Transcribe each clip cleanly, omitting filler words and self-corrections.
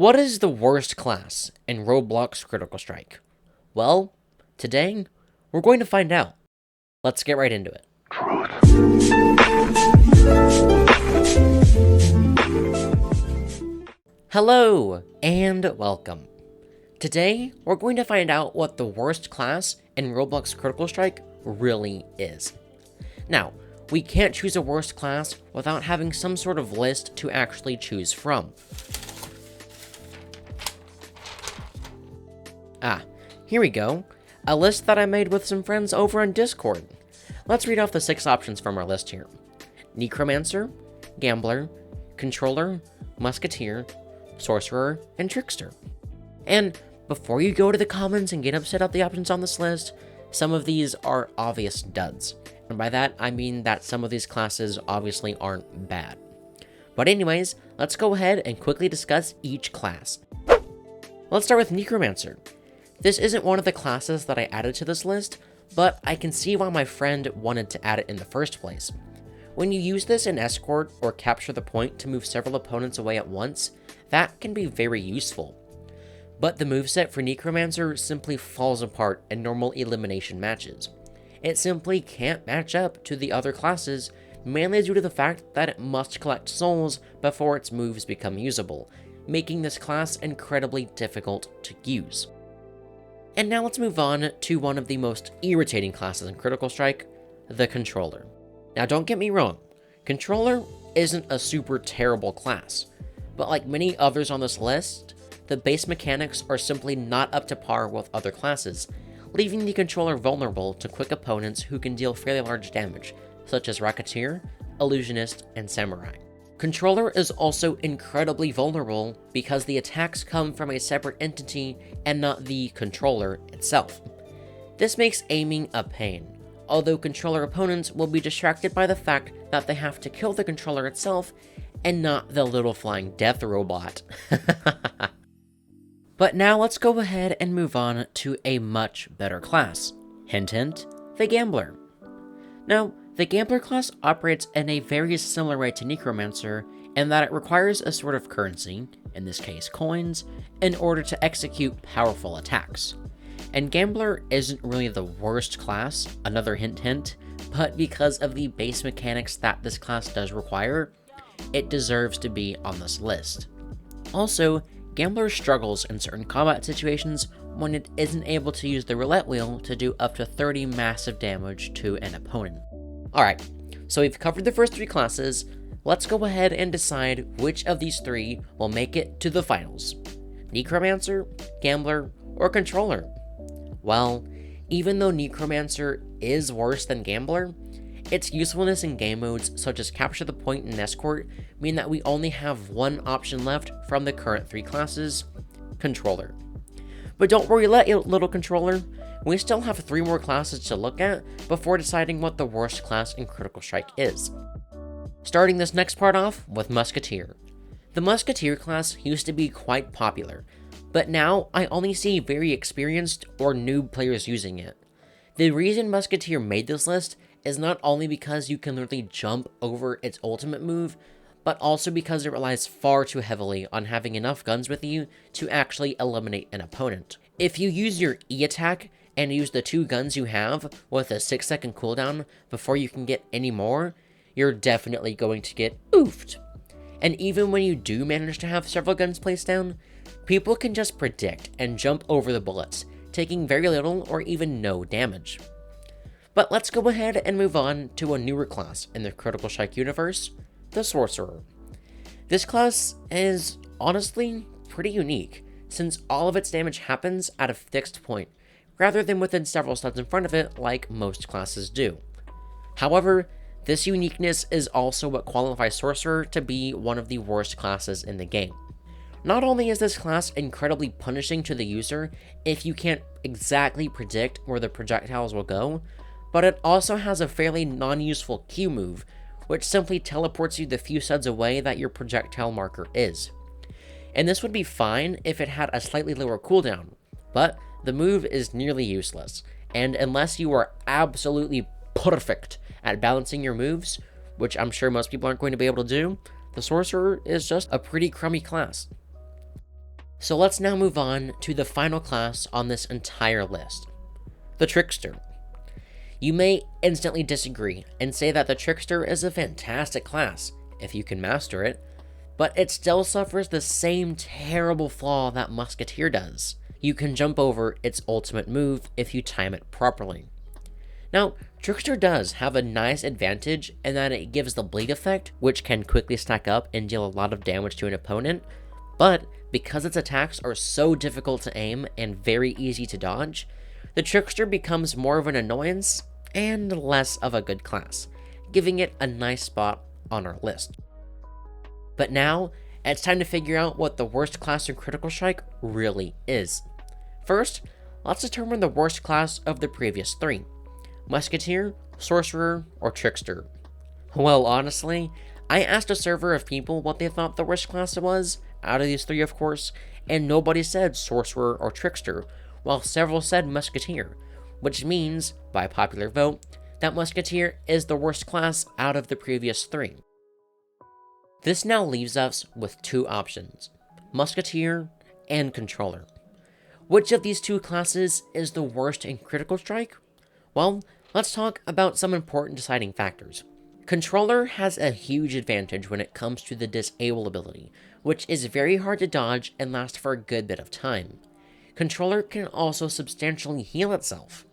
What is the worst class in Roblox Critical Strike? Well, today, we're going to find out. Let's get right into it. Hello, and welcome. Today, we're going to find out what the worst class in Roblox Critical Strike really is. Now, we can't choose a worst class without having some sort of list to actually choose from. Here we go. A list that I made with some friends over on Discord. Let's read off the 6 options from our list here. Necromancer, Gambler, Controller, Musketeer, Sorcerer, and Trickster. And before you go to the comments and get upset at the options on this list, some of these are obvious duds. And by that, I mean that some of these classes obviously aren't bad. But anyways, let's go ahead and quickly discuss each class. Let's start with Necromancer. This isn't one of the classes that I added to this list, but I can see why my friend wanted to add it in the first place. When you use this in Escort or Capture the Point to move several opponents away at once, that can be very useful. But the moveset for Necromancer simply falls apart in normal elimination matches. It simply can't match up to the other classes, mainly due to the fact that it must collect souls before its moves become usable, making this class incredibly difficult to use. And now let's move on to one of the most irritating classes in Critical Strike, the Controller. Now don't get me wrong, Controller isn't a super terrible class, but like many others on this list, the base mechanics are simply not up to par with other classes, leaving the Controller vulnerable to quick opponents who can deal fairly large damage, such as Rocketeer, Illusionist, and Samurai. Controller is also incredibly vulnerable because the attacks come from a separate entity and not the controller itself. This makes aiming a pain, although controller opponents will be distracted by the fact that they have to kill the controller itself and not the little flying death robot. But now let's go ahead and move on to a much better class. Hint hint, the Gambler. Now, the Gambler class operates in a very similar way to Necromancer in that it requires a sort of currency, in this case coins, in order to execute powerful attacks. And Gambler isn't really the worst class, another hint hint, but because of the base mechanics that this class does require, it deserves to be on this list. Also, Gambler struggles in certain combat situations when it isn't able to use the roulette wheel to do up to 30 massive damage to an opponent. Alright, so we've covered the first 3 classes. Let's go ahead and decide which of these 3 will make it to the finals. Necromancer, Gambler, or Controller? Well, even though Necromancer is worse than Gambler, its usefulness in game modes such as Capture the Point and Escort mean that we only have one option left from the current 3 classes, Controller. But don't worry, little Controller, we still have 3 more classes to look at before deciding what the worst class in Critical Strike is. Starting this next part off with Musketeer. The Musketeer class used to be quite popular, but now I only see very experienced or noob players using it. The reason Musketeer made this list is not only because you can literally jump over its ultimate move, but also because it relies far too heavily on having enough guns with you to actually eliminate an opponent. If you use your E attack and use the 2 guns you have with a 6-second cooldown before you can get any more, you're definitely going to get oofed. And even when you do manage to have several guns placed down, people can just predict and jump over the bullets, taking very little or even no damage. But let's go ahead and move on to a newer class in the Critical Strike universe, the Sorcerer. This class is honestly pretty unique, since all of its damage happens at a fixed point, rather than within several studs in front of it like most classes do. However, this uniqueness is also what qualifies Sorcerer to be one of the worst classes in the game. Not only is this class incredibly punishing to the user if you can't exactly predict where the projectiles will go, but it also has a fairly non-useful Q move, which simply teleports you the few studs away that your projectile marker is. And this would be fine if it had a slightly lower cooldown, but the move is nearly useless, and unless you are absolutely perfect at balancing your moves, which I'm sure most people aren't going to be able to do, the Sorcerer is just a pretty crummy class. So let's now move on to the final class on this entire list, the Trickster. You may instantly disagree and say that the Trickster is a fantastic class if you can master it, but it still suffers the same terrible flaw that Musketeer does. You can jump over its ultimate move if you time it properly. Now, Trickster does have a nice advantage in that it gives the bleed effect, which can quickly stack up and deal a lot of damage to an opponent, but because its attacks are so difficult to aim and very easy to dodge, the Trickster becomes more of an annoyance and less of a good class, giving it a nice spot on our list. But now, it's time to figure out what the worst class in Critical Strike really is. First, let's determine the worst class of the previous three: Musketeer, Sorcerer, or Trickster. Well, honestly, I asked a server of people what they thought the worst class was, out of these three of course, and nobody said Sorcerer or Trickster, while several said Musketeer, which means, by popular vote, that Musketeer is the worst class out of the previous three. This now leaves us with two options: Musketeer and Controller. Which of these two classes is the worst in Critical Strike? Well, let's talk about some important deciding factors. Controller has a huge advantage when it comes to the disable ability, which is very hard to dodge and lasts for a good bit of time. Controller can also substantially heal itself.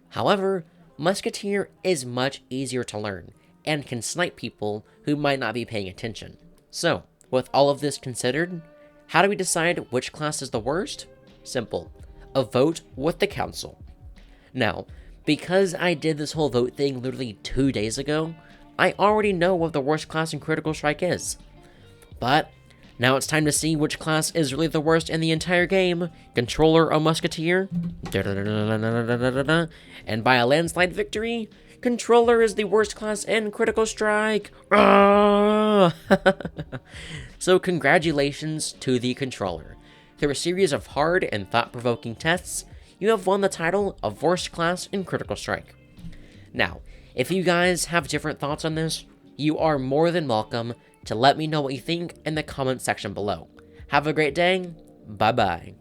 However, Musketeer is much easier to learn, and can snipe people who might not be paying attention. So, with all of this considered, how do we decide which class is the worst? Simple. A vote with the council. Now, because I did this whole vote thing literally 2 days ago, I already know what the worst class in Critical Strike is. But now it's time to see which class is really the worst in the entire game: Controller or Musketeer? And by a landslide victory, Controller is the worst class in Critical Strike! So congratulations to the Controller. Through a series of hard and thought-provoking tests, you have won the title of worst class in Critical Strike. Now, if you guys have different thoughts on this, you are more than welcome to let me know what you think in the comment section below. Have a great day. Bye-bye.